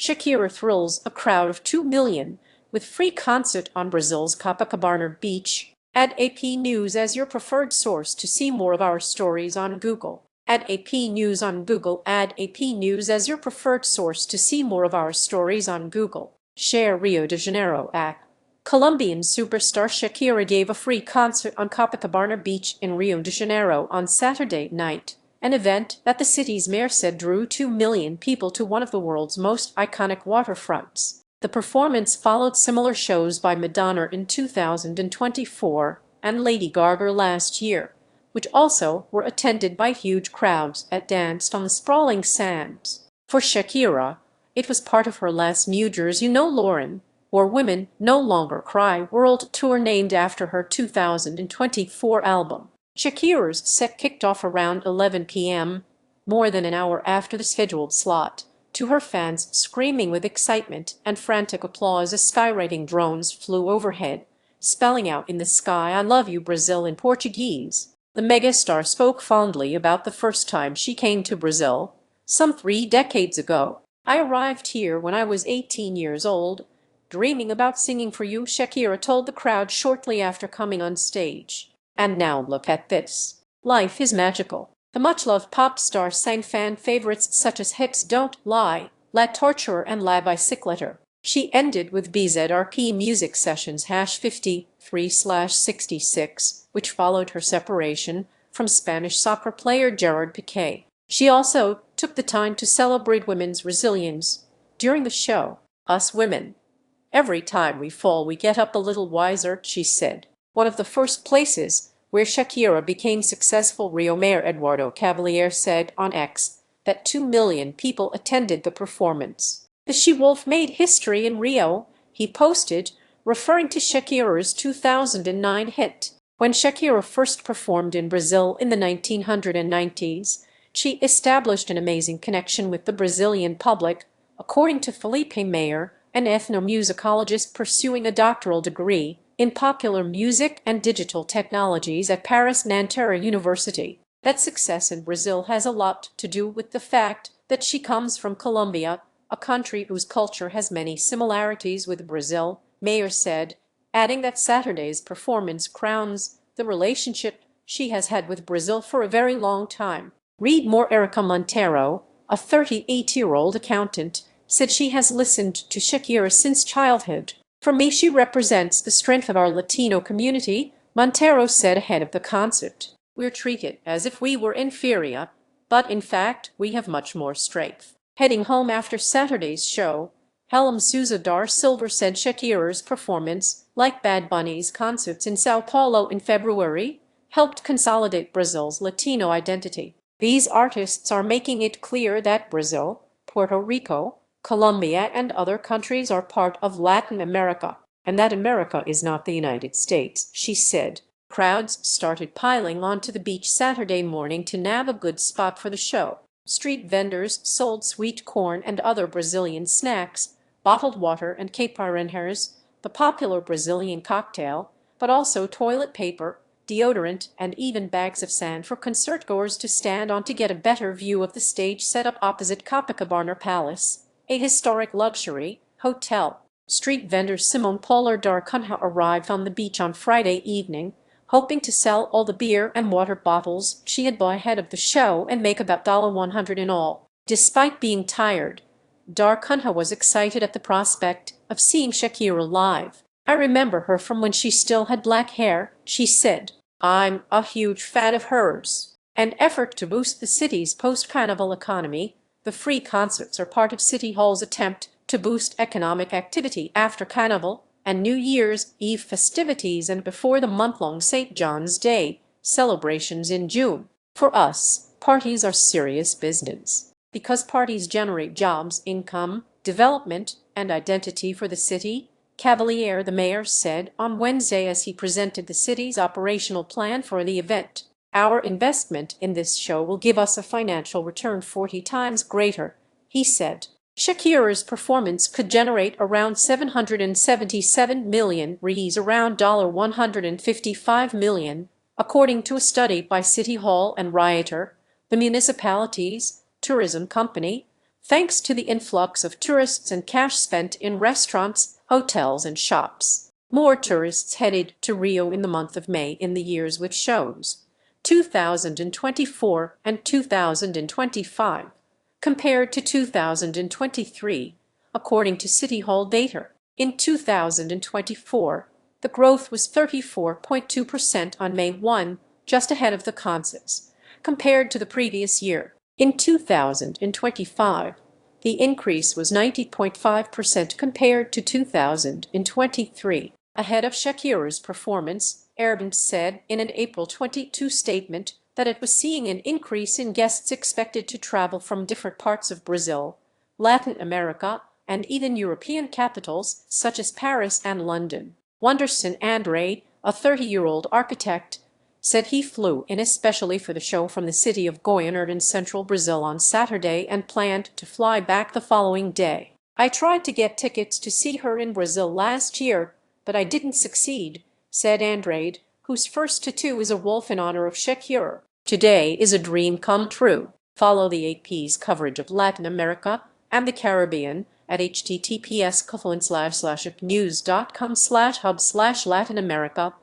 Shakira thrills a crowd of 2 million with free concert on Brazil's Copacabana Beach. Add AP News as your preferred source to see more of our stories on Google. Add AP News on Google. Add AP News as your preferred source to see more of our stories on Google. Share Rio de Janeiro act. Colombian superstar Shakira gave a free concert on Copacabana Beach in Rio de Janeiro on Saturday night, an event that the city's mayor said drew 2 million people to one of the world's most iconic waterfronts. The performance followed similar shows by Madonna in 2024 and Lady Gaga last year, which also were attended by huge crowds that danced on the sprawling sands. For Shakira, it was part of her last Mujeres Ya No Lloran, or Women No Longer Cry world tour named after her 2024 album. Shakira's set kicked off around 11 p.m., more than an hour after the scheduled slot, to her fans screaming with excitement and frantic applause as skywriting drones flew overhead, spelling out in the sky "I love you Brazil" in Portuguese. The megastar spoke fondly about the first time she came to Brazil, some 3 decades ago. "I arrived here when I was 18 years old, dreaming about singing for you," Shakira told the crowd shortly after coming on stage. "And now look at this. Life is magical." The much-loved pop star sang fan favorites such as Hips Don't Lie, La Torture and La Bicicleta. She ended with BZRP Music Sessions #53/66, which followed her separation from Spanish soccer player Gerard Piqué. She also took the time to celebrate women's resilience during the show. "Us women, every time we fall we get up a little wiser," she said. One of the first places where Shakira became successful, Rio Mayor Eduardo Cavalier said on X that 2 million people attended the performance. "The she-wolf made history in Rio," he posted, referring to Shakira's 2009 hit. When Shakira first performed in Brazil in the 1990s, she established an amazing connection with the Brazilian public, according to Felipe Mayer, an ethnomusicologist pursuing a doctoral degree in popular music and digital technologies at Paris Nanterre University. That success in Brazil has a lot to do with the fact that she comes from Colombia, a country whose culture has many similarities with Brazil, Mayer said, adding that Saturday's performance crowns the relationship she has had with Brazil for a very long time. Read more. Erica Montero, a 38-year-old accountant, said she has listened to Shakira since childhood. "For me, she represents the strength of our Latino community," Montero said ahead of the concert. "We're treated as if we were inferior, but in fact we have much more strength." Heading home after Saturday's show, Helm Souza Dar Silver said Shakira's performance, like Bad Bunny's concerts in Sao Paulo in February, helped consolidate Brazil's Latino identity. "These artists are making it clear that Brazil, Puerto Rico, Colombia and other countries are part of Latin America, and that America is not the United States," she said. Crowds started piling onto the beach Saturday morning to nab a good spot for the show. Street vendors sold sweet corn and other Brazilian snacks, bottled water and caipirinhas, the popular Brazilian cocktail, but also toilet paper, deodorant, and even bags of sand for concertgoers to stand on to get a better view of the stage set up opposite Copacabana Palace, a historic luxury hotel. Street vendor Simone Polar Dar Cunha arrived on the beach on Friday evening, hoping to sell all the beer and water bottles she had bought ahead of the show and make about $100 in all. Despite being tired, Dar Cunha was excited at the prospect of seeing Shakira live. "I remember her from when she still had black hair," she said. "I'm a huge fan of hers." An effort to boost the city's post-carnival economy, the free concerts are part of City Hall's attempt to boost economic activity after Carnival and New Year's Eve festivities and before the month-long St. John's Day celebrations in June. "For us, parties are serious business, because parties generate jobs, income, development, and identity for the city," Cavalier, the mayor, said on Wednesday as he presented the city's operational plan for the event. "Our investment in this show will give us a financial return 40 times greater," he said. Shakira's performance could generate around $777 million, around $155 million, according to a study by City Hall and Rioter, the municipality's tourism company, thanks to the influx of tourists and cash spent in restaurants, hotels, and shops. More tourists headed to Rio in the month of May in the years with shows, 2024 and 2025, compared to 2023, according to City Hall data. In 2024, the growth was 34.2% on May 1, just ahead of the consensus, compared to the previous year. In 2025, the increase was 90.5% compared to 2023, ahead of Shakira's performance. Airbnb said in an April 22 statement that it was seeing an increase in guests expected to travel from different parts of Brazil, Latin America, and even European capitals such as Paris and London. Wonderson Andrade, a 30-year-old architect, said he flew in especially for the show from the city of Goiânia in central Brazil on Saturday and planned to fly back the following day. "I tried to get tickets to see her in Brazil last year, but I didn't succeed," said Andrade, whose first tattoo is a wolf in honor of Shakira. "Today is a dream come true." Follow the AP's coverage of Latin America and the Caribbean at https://news.com/hub/Latin America.